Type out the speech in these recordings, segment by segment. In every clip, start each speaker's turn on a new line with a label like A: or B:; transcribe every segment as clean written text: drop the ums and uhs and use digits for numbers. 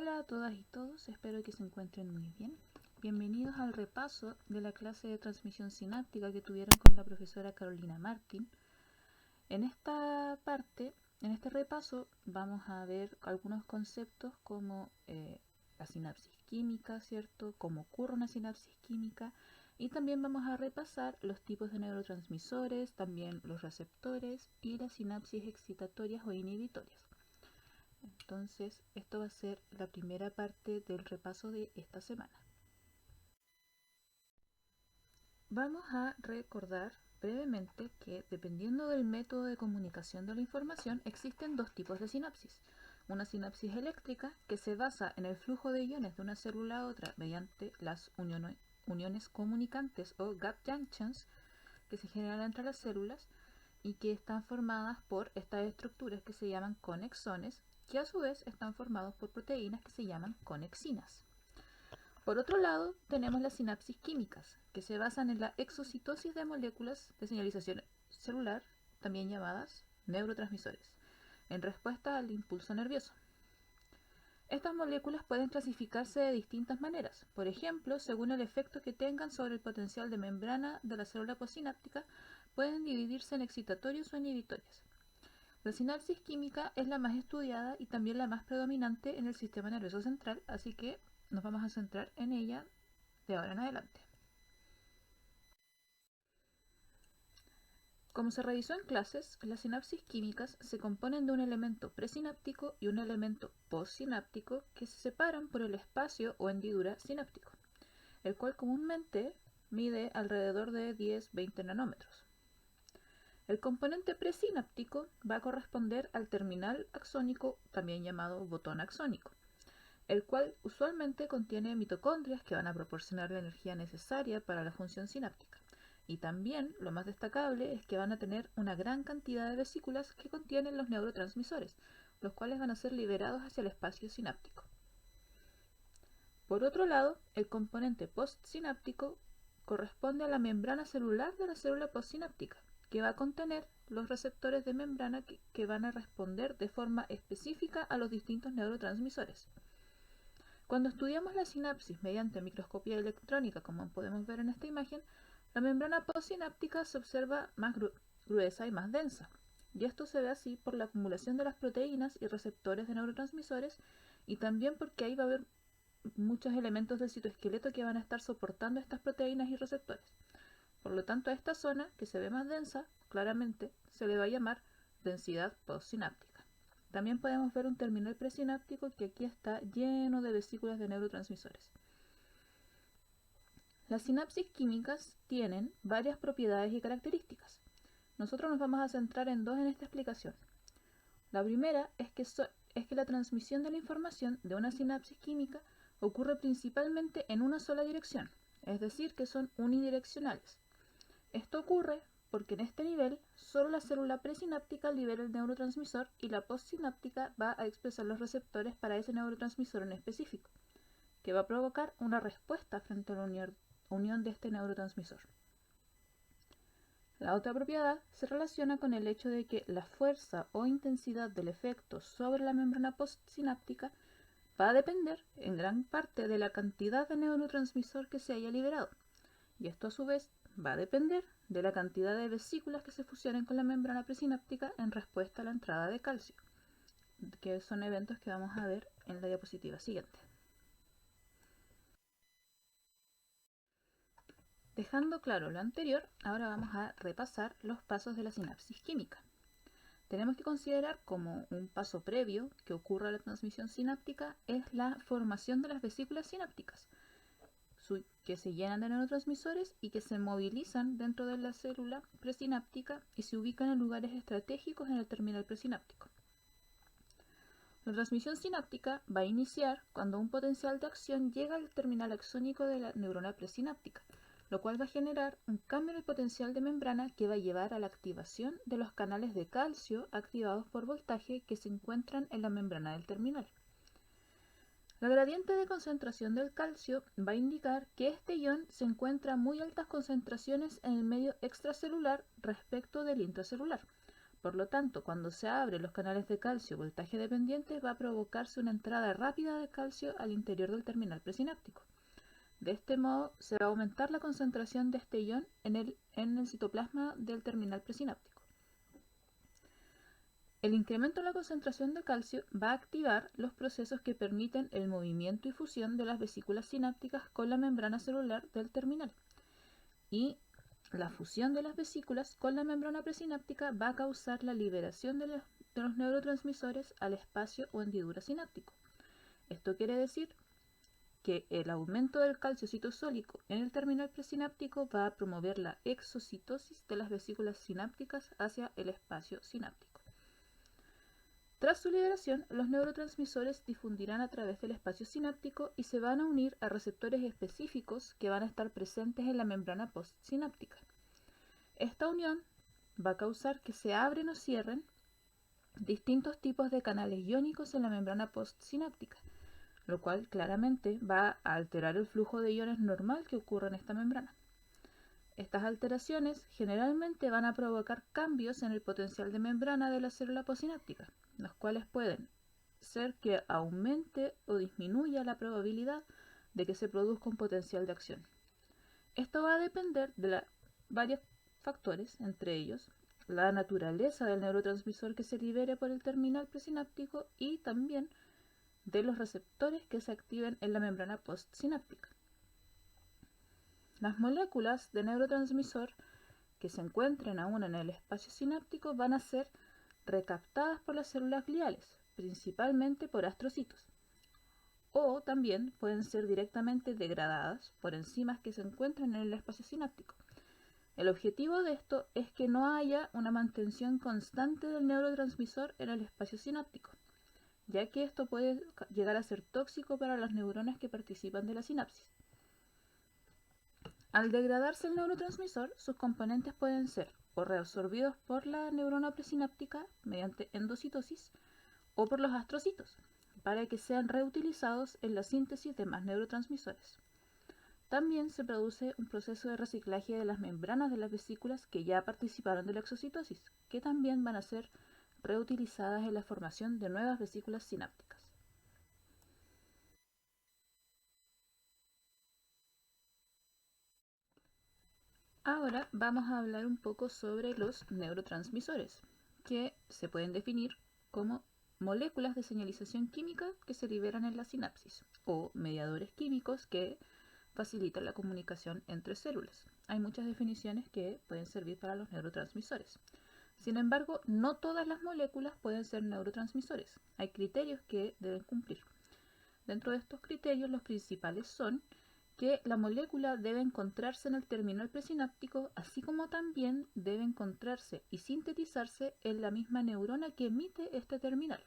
A: Hola a todas y todos, espero que se encuentren muy bien. Bienvenidos al repaso de la clase de transmisión sináptica que tuvieron con la profesora Carolina Martin. En esta parte, en este repaso, vamos a ver algunos conceptos como la sinapsis química, ¿cierto? Cómo ocurre una sinapsis química. Y también vamos a repasar los tipos de neurotransmisores, también los receptores y las sinapsis excitatorias o inhibitorias. Entonces, esto va a ser la primera parte del repaso de esta semana. Vamos a recordar brevemente que, dependiendo del método de comunicación de la información, existen dos tipos de sinapsis. Una sinapsis eléctrica, que se basa en el flujo de iones de una célula a otra mediante las uniones comunicantes o gap junctions que se generan entre las células y que están formadas por estas estructuras que se llaman conexones, que a su vez están formados por proteínas que se llaman conexinas. Por otro lado, tenemos las sinapsis químicas, que se basan en la exocitosis de moléculas de señalización celular, también llamadas neurotransmisores, en respuesta al impulso nervioso. Estas moléculas pueden clasificarse de distintas maneras, por ejemplo, según el efecto que tengan sobre el potencial de membrana de la célula postsináptica, pueden dividirse en excitatorios o inhibitorias. La sinapsis química es la más estudiada y también la más predominante en el sistema nervioso central, así que nos vamos a centrar en ella de ahora en adelante. Como se revisó en clases, las sinapsis químicas se componen de un elemento presináptico y un elemento postsináptico que se separan por el espacio o hendidura sináptico, el cual comúnmente mide alrededor de 10-20 nanómetros. El componente presináptico va a corresponder al terminal axónico, también llamado botón axónico, el cual usualmente contiene mitocondrias que van a proporcionar la energía necesaria para la función sináptica. Y también, lo más destacable, es que van a tener una gran cantidad de vesículas que contienen los neurotransmisores, los cuales van a ser liberados hacia el espacio sináptico. Por otro lado, el componente postsináptico corresponde a la membrana celular de la célula postsináptica, que va a contener los receptores de membrana que van a responder de forma específica a los distintos neurotransmisores. Cuando estudiamos la sinapsis mediante microscopía electrónica, como podemos ver en esta imagen, la membrana postsináptica se observa más gruesa y más densa, y esto se ve así por la acumulación de las proteínas y receptores de neurotransmisores, y también porque ahí va a haber muchos elementos del citoesqueleto que van a estar soportando estas proteínas y receptores. Por lo tanto, a esta zona, que se ve más densa, claramente se le va a llamar densidad postsináptica. También podemos ver un terminal presináptico que aquí está lleno de vesículas de neurotransmisores. Las sinapsis químicas tienen varias propiedades y características. Nosotros nos vamos a centrar en dos en esta explicación. La primera es que la transmisión de la información de una sinapsis química ocurre principalmente en una sola dirección, es decir, que son unidireccionales. Esto ocurre porque en este nivel solo la célula presináptica libera el neurotransmisor y la postsináptica va a expresar los receptores para ese neurotransmisor en específico, que va a provocar una respuesta frente a la unión de este neurotransmisor. La otra propiedad se relaciona con el hecho de que la fuerza o intensidad del efecto sobre la membrana postsináptica va a depender en gran parte de la cantidad de neurotransmisor que se haya liberado, y esto a su vez va a depender de la cantidad de vesículas que se fusionen con la membrana presináptica en respuesta a la entrada de calcio, que son eventos que vamos a ver en la diapositiva siguiente. Dejando claro lo anterior, ahora vamos a repasar los pasos de la sinapsis química. Tenemos que considerar como un paso previo que ocurre a la transmisión sináptica es la formación de las vesículas sinápticas, que se llenan de neurotransmisores y que se movilizan dentro de la célula presináptica y se ubican en lugares estratégicos en el terminal presináptico. La transmisión sináptica va a iniciar cuando un potencial de acción llega al terminal axónico de la neurona presináptica, lo cual va a generar un cambio en el potencial de membrana que va a llevar a la activación de los canales de calcio activados por voltaje que se encuentran en la membrana del terminal. La gradiente de concentración del calcio va a indicar que este ion se encuentra a muy altas concentraciones en el medio extracelular respecto del intracelular, Por lo tanto, cuando se abren los canales de calcio voltaje dependiente, va a provocarse una entrada rápida de calcio al interior del terminal presináptico. De este modo, se va a aumentar la concentración de este ion en el citoplasma del terminal presináptico. El incremento en la concentración de calcio va a activar los procesos que permiten el movimiento y fusión de las vesículas sinápticas con la membrana celular del terminal. Y la fusión de las vesículas con la membrana presináptica va a causar la liberación de los neurotransmisores al espacio o hendidura sináptico. Esto quiere decir que el aumento del calcio citosólico en el terminal presináptico va a promover la exocitosis de las vesículas sinápticas hacia el espacio sináptico. Tras su liberación, los neurotransmisores difundirán a través del espacio sináptico y se van a unir a receptores específicos que van a estar presentes en la membrana postsináptica. Esta unión va a causar que se abren o cierren distintos tipos de canales iónicos en la membrana postsináptica, lo cual claramente va a alterar el flujo de iones normal que ocurre en esta membrana. Estas alteraciones generalmente van a provocar cambios en el potencial de membrana de la célula postsináptica, los cuales pueden ser que aumente o disminuya la probabilidad de que se produzca un potencial de acción. Esto va a depender de varios factores, entre ellos la naturaleza del neurotransmisor que se libere por el terminal presináptico y también de los receptores que se activen en la membrana postsináptica. Las moléculas de neurotransmisor que se encuentren aún en el espacio sináptico van a ser recaptadas por las células gliales, principalmente por astrocitos, o también pueden ser directamente degradadas por enzimas que se encuentran en el espacio sináptico. El objetivo de esto es que no haya una mantención constante del neurotransmisor en el espacio sináptico, ya que esto puede llegar a ser tóxico para las neuronas que participan de la sinapsis. Al degradarse el neurotransmisor, sus componentes pueden ser o reabsorbidos por la neurona presináptica mediante endocitosis o por los astrocitos, para que sean reutilizados en la síntesis de más neurotransmisores. También se produce un proceso de reciclaje de las membranas de las vesículas que ya participaron de la exocitosis, que también van a ser reutilizadas en la formación de nuevas vesículas sinápticas. Ahora vamos a hablar un poco sobre los neurotransmisores, que se pueden definir como moléculas de señalización química que se liberan en la sinapsis, o mediadores químicos que facilitan la comunicación entre células. Hay muchas definiciones que pueden servir para los neurotransmisores. Sin embargo, no todas las moléculas pueden ser neurotransmisores. Hay criterios que deben cumplir. Dentro de estos criterios, los principales son que la molécula debe encontrarse en el terminal presináptico, así como también debe encontrarse y sintetizarse en la misma neurona que emite este terminal.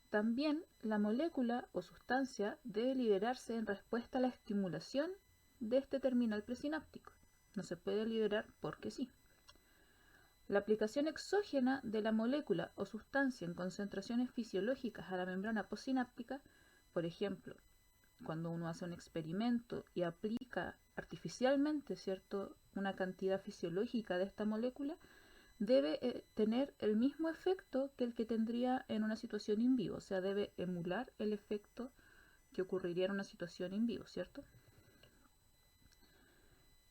A: También la molécula o sustancia debe liberarse en respuesta a la estimulación de este terminal presináptico. No se puede liberar porque sí. La aplicación exógena de la molécula o sustancia en concentraciones fisiológicas a la membrana postsináptica, por ejemplo, cuando uno hace un experimento y aplica artificialmente, ¿cierto?, una cantidad fisiológica de esta molécula, debe tener el mismo efecto que el que tendría en una situación in vivo, o sea, debe emular el efecto que ocurriría en una situación in vivo, ¿cierto?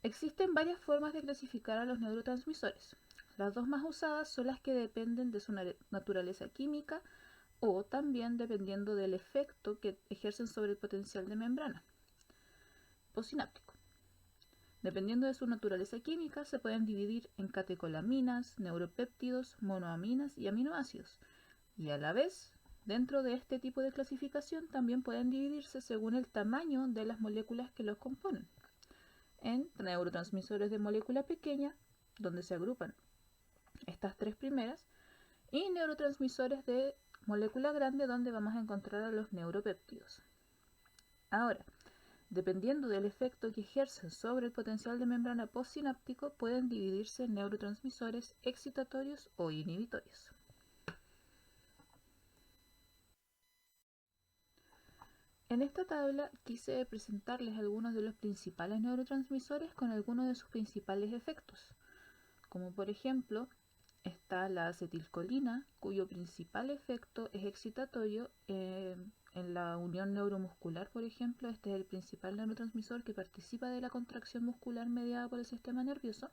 A: Existen varias formas de clasificar a los neurotransmisores. Las dos más usadas son las que dependen de su naturaleza química o también dependiendo del efecto que ejercen sobre el potencial de membrana postsináptico. Dependiendo de su naturaleza química, se pueden dividir en catecolaminas, neuropéptidos, monoaminas y aminoácidos. Y a la vez, dentro de este tipo de clasificación también pueden dividirse según el tamaño de las moléculas que los componen, en neurotransmisores de molécula pequeña, donde se agrupan estas tres primeras, y neurotransmisores de molécula grande, donde vamos a encontrar a los neuropéptidos. Ahora, dependiendo del efecto que ejercen sobre el potencial de membrana postsináptico, pueden dividirse en neurotransmisores excitatorios o inhibitorios. En esta tabla quise presentarles algunos de los principales neurotransmisores con algunos de sus principales efectos, como por ejemplo está la acetilcolina, cuyo principal efecto es excitatorio en la unión neuromuscular, por ejemplo. Este es el principal neurotransmisor que participa de la contracción muscular mediada por el sistema nervioso.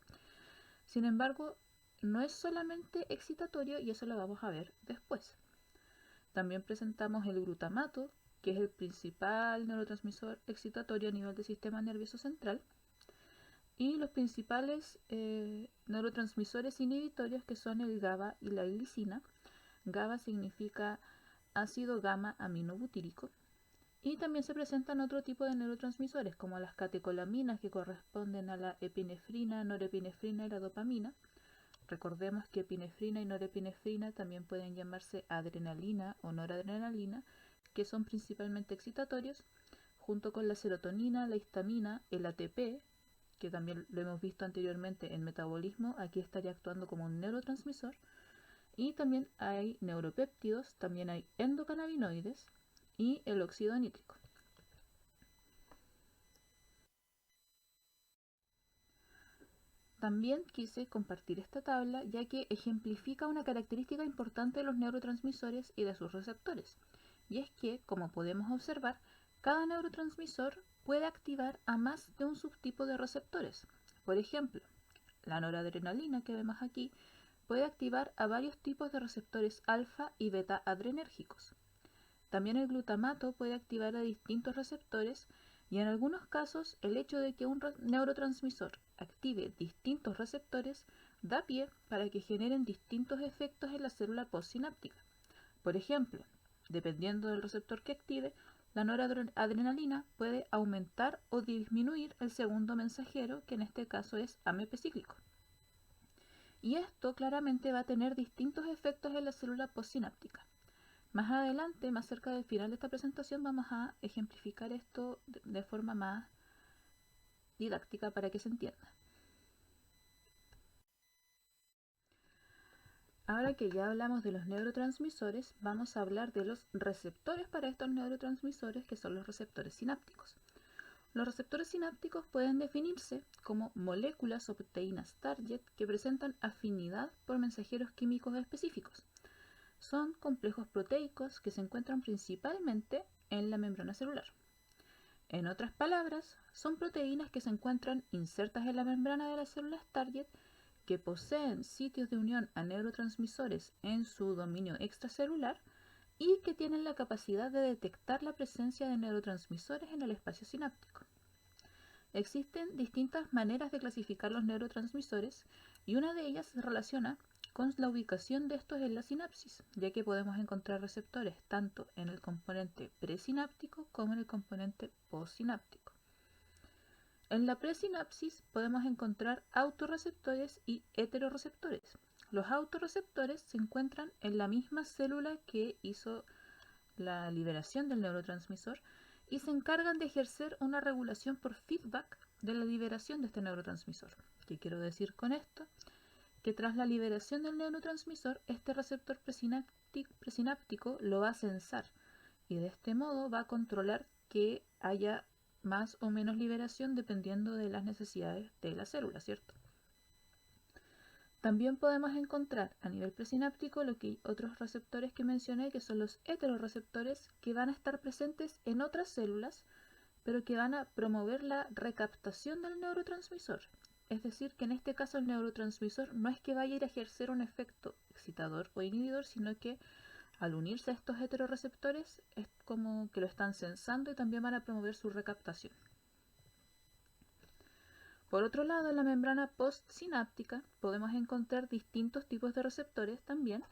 A: Sin embargo, no es solamente excitatorio y eso lo vamos a ver después. También presentamos el glutamato, que es el principal neurotransmisor excitatorio a nivel del sistema nervioso central. Y los principales neurotransmisores inhibitorios, que son el GABA y la glicina. GABA significa ácido gamma aminobutírico. Y también se presentan otro tipo de neurotransmisores, como las catecolaminas, que corresponden a la epinefrina, norepinefrina y la dopamina. Recordemos que epinefrina y norepinefrina también pueden llamarse adrenalina o noradrenalina, que son principalmente excitatorios, junto con la serotonina, la histamina, el ATP, que también lo hemos visto anteriormente en metabolismo. Aquí estaría actuando como un neurotransmisor. Y también hay neuropéptidos, también hay endocannabinoides y el óxido nítrico. También quise compartir esta tabla ya que ejemplifica una característica importante de los neurotransmisores y de sus receptores, y es que, como podemos observar, cada neurotransmisor puede activar a más de un subtipo de receptores. Por ejemplo, la noradrenalina que vemos aquí puede activar a varios tipos de receptores alfa y beta adrenérgicos. También el glutamato puede activar a distintos receptores y en algunos casos el hecho de que un neurotransmisor active distintos receptores da pie para que generen distintos efectos en la célula postsináptica. Por ejemplo, dependiendo del receptor que active, la noradrenalina puede aumentar o disminuir el segundo mensajero, que en este caso es AMP cíclico. Y esto claramente va a tener distintos efectos en la célula postsináptica. Más adelante, más cerca del final de esta presentación, vamos a ejemplificar esto de forma más didáctica para que se entienda. Ahora que ya hablamos de los neurotransmisores, vamos a hablar de los receptores para estos neurotransmisores, que son los receptores sinápticos. Los receptores sinápticos pueden definirse como moléculas o proteínas target que presentan afinidad por mensajeros químicos específicos. Son complejos proteicos que se encuentran principalmente en la membrana celular. En otras palabras, son proteínas que se encuentran insertas en la membrana de las células target, que poseen sitios de unión a neurotransmisores en su dominio extracelular y que tienen la capacidad de detectar la presencia de neurotransmisores en el espacio sináptico. Existen distintas maneras de clasificar los neurotransmisores y una de ellas se relaciona con la ubicación de estos en la sinapsis, ya que podemos encontrar receptores tanto en el componente presináptico como en el componente postsináptico. En la presinapsis podemos encontrar autorreceptores y heterorreceptores. Los autorreceptores se encuentran en la misma célula que hizo la liberación del neurotransmisor y se encargan de ejercer una regulación por feedback de la liberación de este neurotransmisor. ¿Qué quiero decir con esto? Que tras la liberación del neurotransmisor, este receptor presináptico lo va a sensar y de este modo va a controlar que haya más o menos liberación dependiendo de las necesidades de la célula, ¿cierto? También podemos encontrar a nivel presináptico lo que hay otros receptores que mencioné, que son los heterorreceptores, que van a estar presentes en otras células, pero que van a promover la recaptación del neurotransmisor. Es decir, que en este caso el neurotransmisor no es que vaya a ir a ejercer un efecto excitador o inhibidor, sino que al unirse a estos heterorreceptores es como que lo están sensando y también van a promover su recaptación. Por otro lado, en la membrana postsináptica podemos encontrar distintos tipos de receptores también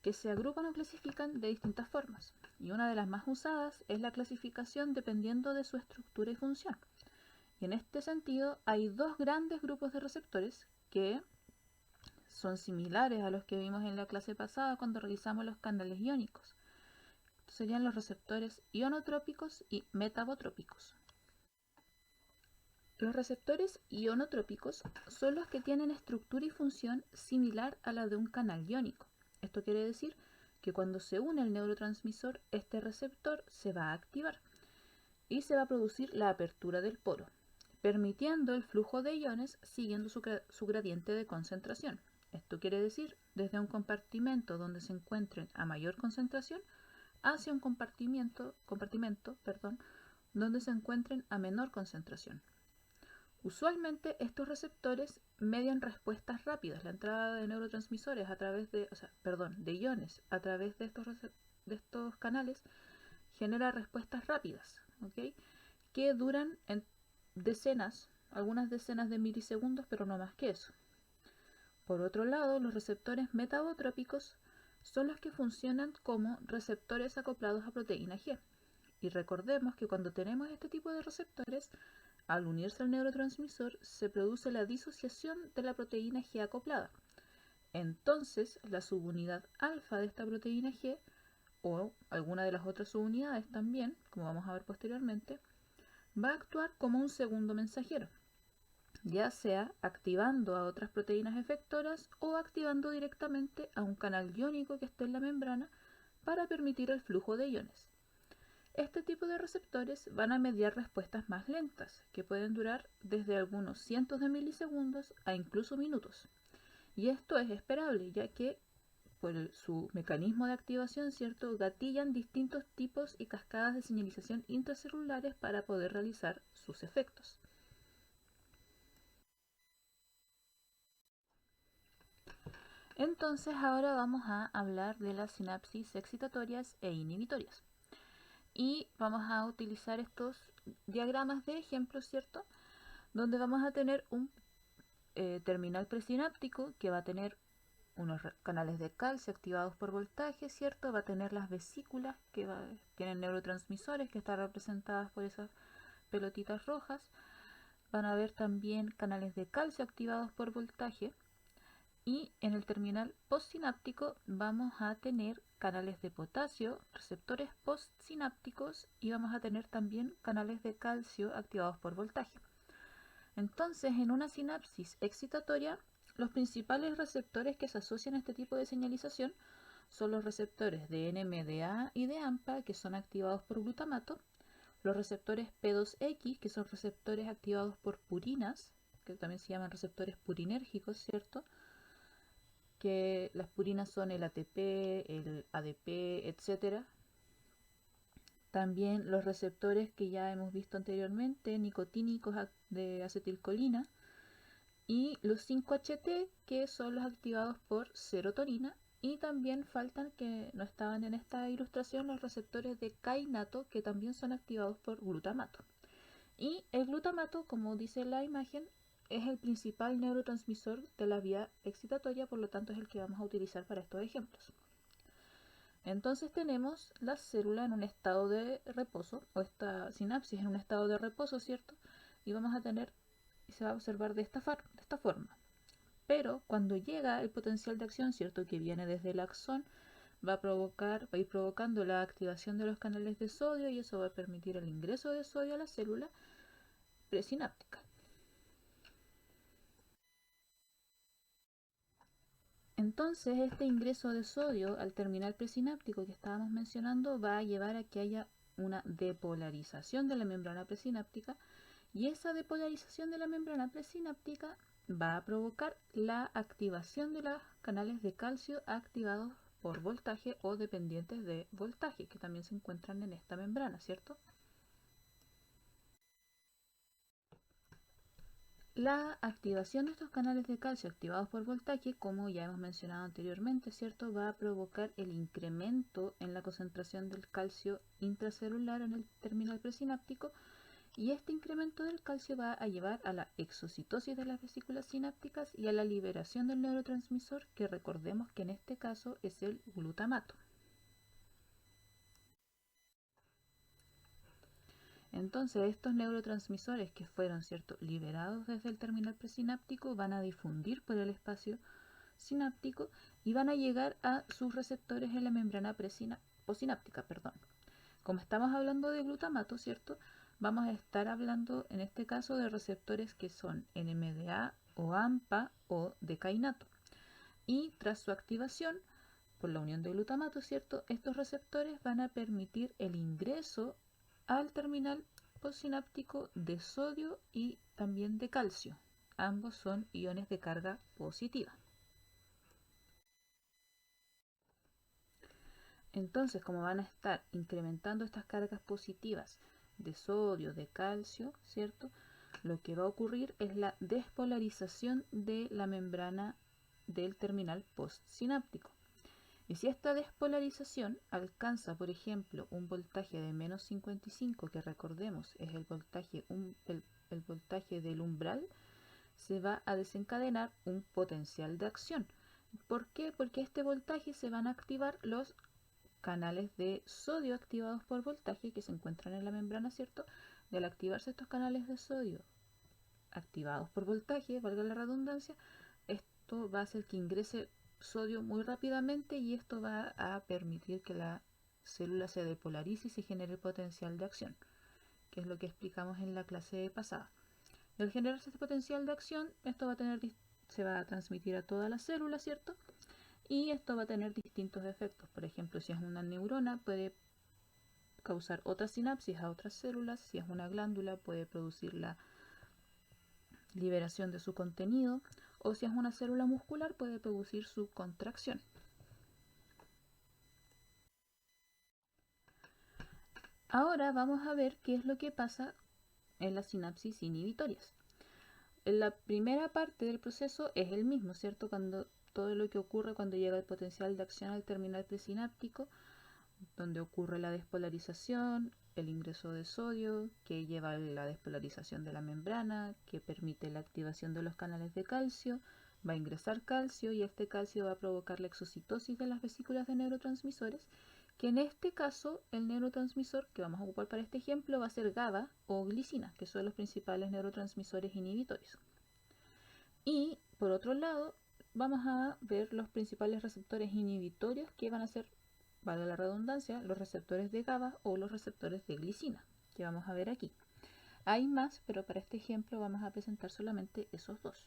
A: que se agrupan o clasifican de distintas formas. Y una de las más usadas es la clasificación dependiendo de su estructura y función. Y en este sentido hay dos grandes grupos de receptores que son similares a los que vimos en la clase pasada cuando revisamos los canales iónicos. Serían los receptores ionotrópicos y metabotrópicos. Los receptores ionotrópicos son los que tienen estructura y función similar a la de un canal iónico. Esto quiere decir que cuando se une el neurotransmisor, este receptor se va a activar y se va a producir la apertura del poro, permitiendo el flujo de iones siguiendo su gradiente de concentración. Esto quiere decir desde un compartimento donde se encuentren a mayor concentración hacia un compartimento donde se encuentren a menor concentración. Usualmente estos receptores median respuestas rápidas, la entrada de neurotransmisores a través de, de iones a través de estos canales genera respuestas rápidas, ¿ok? Que duran en algunas decenas de milisegundos, pero no más que eso. Por otro lado, los receptores metabotrópicos son los que funcionan como receptores acoplados a proteína G. Y recordemos que cuando tenemos este tipo de receptores, al unirse al neurotransmisor, se produce la disociación de la proteína G acoplada. Entonces, la subunidad alfa de esta proteína G, o alguna de las otras subunidades también, como vamos a ver posteriormente, va a actuar como un segundo mensajero, ya sea activando a otras proteínas efectoras o activando directamente a un canal iónico que esté en la membrana para permitir el flujo de iones. Este tipo de receptores van a mediar respuestas más lentas, que pueden durar desde algunos cientos de milisegundos a incluso minutos. Y esto es esperable, ya que por su mecanismo de activación, ¿cierto?, gatillan distintos tipos y cascadas de señalización intracelulares para poder realizar sus efectos. Entonces ahora vamos a hablar de las sinapsis excitatorias e inhibitorias. Y vamos a utilizar estos diagramas de ejemplo, ¿cierto?, donde vamos a tener un terminal presináptico que va a tener unos canales de calcio activados por voltaje, ¿cierto? Va a tener las vesículas que tienen neurotransmisores que están representadas por esas pelotitas rojas. Van a haber también canales de calcio activados por voltaje. Y en el terminal postsináptico vamos a tener canales de potasio, receptores postsinápticos, y vamos a tener también canales de calcio activados por voltaje. Entonces, en una sinapsis excitatoria, los principales receptores que se asocian a este tipo de señalización son los receptores de NMDA y de AMPA, que son activados por glutamato, los receptores P2X, que son receptores activados por purinas, que también se llaman receptores purinérgicos, ¿cierto?, que las purinas son el ATP, el ADP, etc. También los receptores que ya hemos visto anteriormente, nicotínicos de acetilcolina, y los 5-HT, que son los activados por serotonina. Y también faltan, que no estaban en esta ilustración, los receptores de kainato, que también son activados por glutamato. Y el glutamato, como dice la imagen, es el principal neurotransmisor de la vía excitatoria, por lo tanto es el que vamos a utilizar para estos ejemplos. Entonces tenemos la célula en un estado de reposo, o esta sinapsis en un estado de reposo, ¿cierto? Y vamos a tener, y se va a observar de esta forma. Pero cuando llega el potencial de acción, ¿cierto?, que viene desde el axón, va a ir provocando la activación de los canales de sodio, y eso va a permitir el ingreso de sodio a la célula presináptica. Entonces, este ingreso de sodio al terminal presináptico que estábamos mencionando va a llevar a que haya una depolarización de la membrana presináptica, y esa depolarización de la membrana presináptica va a provocar la activación de los canales de calcio activados por voltaje o dependientes de voltaje, que también se encuentran en esta membrana, ¿cierto? La activación de estos canales de calcio activados por voltaje, como ya hemos mencionado anteriormente, ¿cierto?, va a provocar el incremento en la concentración del calcio intracelular en el terminal presináptico, y este incremento del calcio va a llevar a la exocitosis de las vesículas sinápticas y a la liberación del neurotransmisor, que recordemos que en este caso es el glutamato. Entonces, estos neurotransmisores que fueron, ¿cierto?, liberados desde el terminal presináptico van a difundir por el espacio sináptico y van a llegar a sus receptores en la membrana postsináptica. Como estamos hablando de glutamato, ¿cierto?, vamos a estar hablando en este caso de receptores que son NMDA o AMPA o de kainato. Y tras su activación por la unión de glutamato, ¿cierto?, estos receptores van a permitir el ingreso al terminal postsináptico de sodio y también de calcio. Ambos son iones de carga positiva. Entonces, como van a estar incrementando estas cargas positivas de sodio, de calcio, ¿cierto? Lo que va a ocurrir es la despolarización de la membrana del terminal postsináptico. Y si esta despolarización alcanza, por ejemplo, un voltaje de menos 55, que recordemos es el voltaje del umbral, se va a desencadenar un potencial de acción. ¿Por qué? Porque a este voltaje se van a activar los canales de sodio activados por voltaje que se encuentran en la membrana, ¿cierto? Y al activarse estos canales de sodio activados por voltaje, valga la redundancia, esto va a hacer que ingrese sodio muy rápidamente y esto va a permitir que la célula se depolarice y se genere potencial de acción, que es lo que explicamos en la clase pasada. Y al generarse este potencial de acción, esto se va a transmitir a toda la célula, ¿cierto? Y esto va a tener distintos efectos. Por ejemplo, si es una neurona, puede causar otra sinapsis a otras células. Si es una glándula, puede producir la liberación de su contenido. O si es una célula muscular, puede producir su contracción. Ahora vamos a ver qué es lo que pasa en las sinapsis inhibitorias. En la primera parte del proceso es el mismo, ¿cierto? Todo lo que ocurre cuando llega el potencial de acción al terminal presináptico, donde ocurre la despolarización, el ingreso de sodio, que lleva a la despolarización de la membrana, que permite la activación de los canales de calcio, va a ingresar calcio y este calcio va a provocar la exocitosis de las vesículas de neurotransmisores, que en este caso el neurotransmisor que vamos a ocupar para este ejemplo va a ser GABA o glicina, que son los principales neurotransmisores inhibitores. Y por otro lado, vamos a ver los principales receptores inhibitorios que van a ser, valga la redundancia, los receptores de GABA o los receptores de glicina, que vamos a ver aquí. Hay más, pero para este ejemplo vamos a presentar solamente esos dos.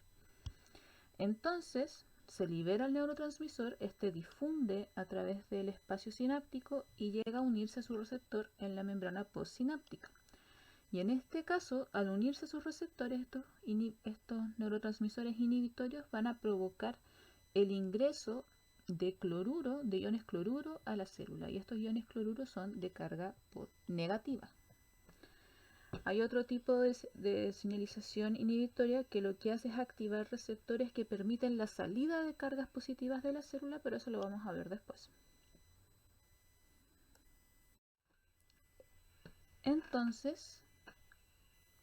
A: Entonces, se libera el neurotransmisor, este difunde a través del espacio sináptico y llega a unirse a su receptor en la membrana postsináptica. Y en este caso, al unirse a sus receptores, estos neurotransmisores inhibitorios van a provocar el ingreso de iones cloruro a la célula. Y estos iones cloruro son de carga negativa. Hay otro tipo de señalización inhibitoria que lo que hace es activar receptores que permiten la salida de cargas positivas de la célula, pero eso lo vamos a ver después. Entonces,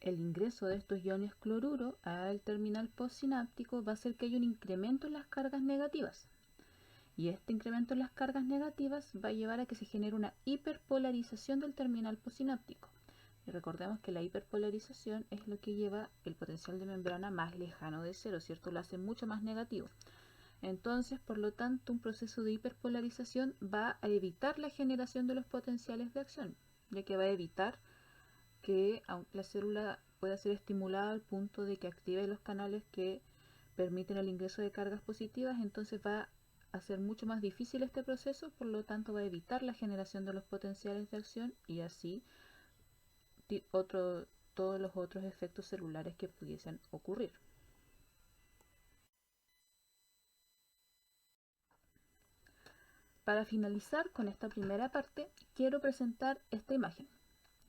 A: el ingreso de estos iones cloruro al terminal postsináptico va a hacer que haya un incremento en las cargas negativas. Y este incremento en las cargas negativas va a llevar a que se genere una hiperpolarización del terminal postsináptico. Y recordemos que la hiperpolarización es lo que lleva el potencial de membrana más lejano de cero, ¿cierto? Lo hace mucho más negativo. Entonces, por lo tanto, un proceso de hiperpolarización va a evitar la generación de los potenciales de acción, ya que va a evitar que la célula pueda ser estimulada al punto de que active los canales que permiten el ingreso de cargas positivas. Entonces va a ser mucho más difícil este proceso, por lo tanto va a evitar la generación de los potenciales de acción y así todos los otros efectos celulares que pudiesen ocurrir. Para finalizar con esta primera parte, quiero presentar esta imagen,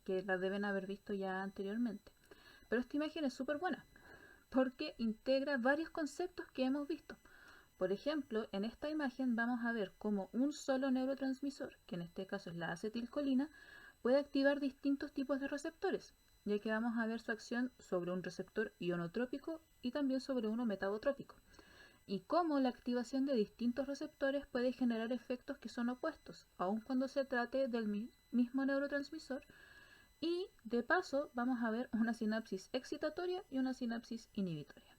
A: que la deben haber visto ya anteriormente. Pero esta imagen es súper buena, porque integra varios conceptos que hemos visto. Por ejemplo, en esta imagen vamos a ver cómo un solo neurotransmisor, que en este caso es la acetilcolina, puede activar distintos tipos de receptores, ya que vamos a ver su acción sobre un receptor ionotrópico y también sobre uno metabotrópico, y cómo la activación de distintos receptores puede generar efectos que son opuestos, aun cuando se trate del mismo neurotransmisor. Y de paso vamos a ver una sinapsis excitatoria y una sinapsis inhibitoria.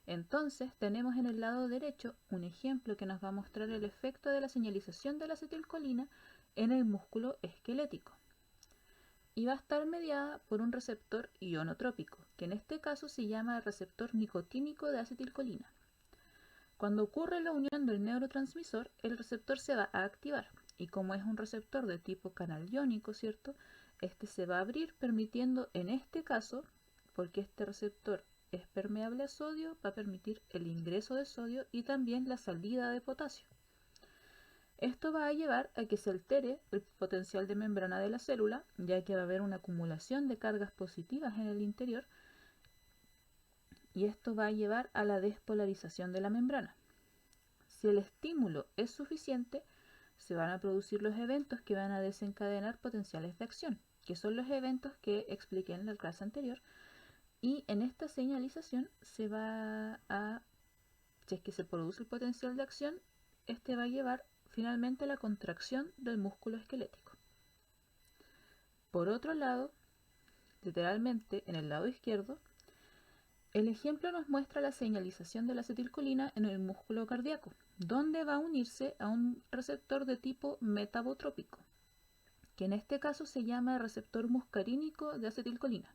A: Entonces tenemos en el lado derecho un ejemplo que nos va a mostrar el efecto de la señalización de la acetilcolina en el músculo esquelético. Y va a estar mediada por un receptor ionotrópico, que en este caso se llama receptor nicotínico de acetilcolina. Cuando ocurre la unión del neurotransmisor, el receptor se va a activar, y como es un receptor de tipo canal iónico, ¿cierto? Este se va a abrir permitiendo, en este caso, porque este receptor es permeable a sodio, va a permitir el ingreso de sodio y también la salida de potasio. Esto va a llevar a que se altere el potencial de membrana de la célula, ya que va a haber una acumulación de cargas positivas en el interior, y esto va a llevar a la despolarización de la membrana. Si el estímulo es suficiente, se van a producir los eventos que van a desencadenar potenciales de acción, que son los eventos que expliqué en la clase anterior, y en esta señalización se va a, si es que se produce el potencial de acción, este va a llevar finalmente a la contracción del músculo esquelético. Por otro lado, literalmente en el lado izquierdo, el ejemplo nos muestra la señalización de la acetilcolina en el músculo cardíaco, donde va a unirse a un receptor de tipo metabotrópico, que en este caso se llama receptor muscarínico de acetilcolina.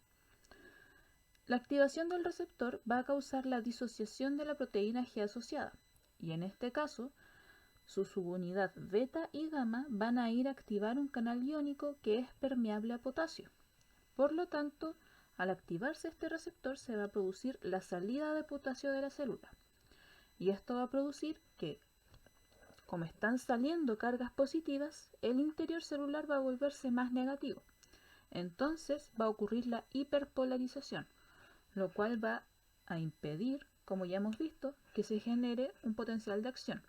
A: La activación del receptor va a causar la disociación de la proteína G asociada, y en este caso, su subunidad beta y gamma van a ir a activar un canal iónico que es permeable a potasio. Por lo tanto, al activarse este receptor se va a producir la salida de potasio de la célula. Y esto va a producir que, como están saliendo cargas positivas, el interior celular va a volverse más negativo. Entonces va a ocurrir la hiperpolarización, lo cual va a impedir, como ya hemos visto, que se genere un potencial de acción.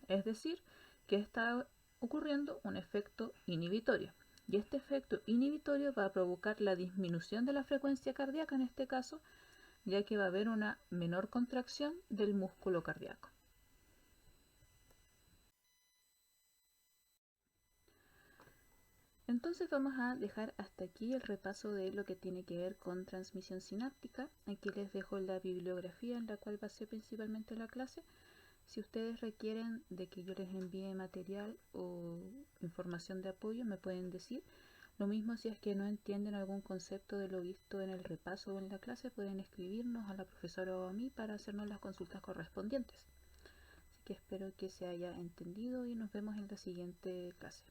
A: Es decir, que está ocurriendo un efecto inhibitorio. Y este efecto inhibitorio va a provocar la disminución de la frecuencia cardíaca en este caso, ya que va a haber una menor contracción del músculo cardíaco. Entonces vamos a dejar hasta aquí el repaso de lo que tiene que ver con transmisión sináptica. Aquí les dejo la bibliografía en la cual basé principalmente la clase. Si ustedes requieren de que yo les envíe material o información de apoyo, me pueden decir. Lo mismo si es que no entienden algún concepto de lo visto en el repaso o en la clase, pueden escribirnos a la profesora o a mí para hacernos las consultas correspondientes. Así que espero que se haya entendido y nos vemos en la siguiente clase.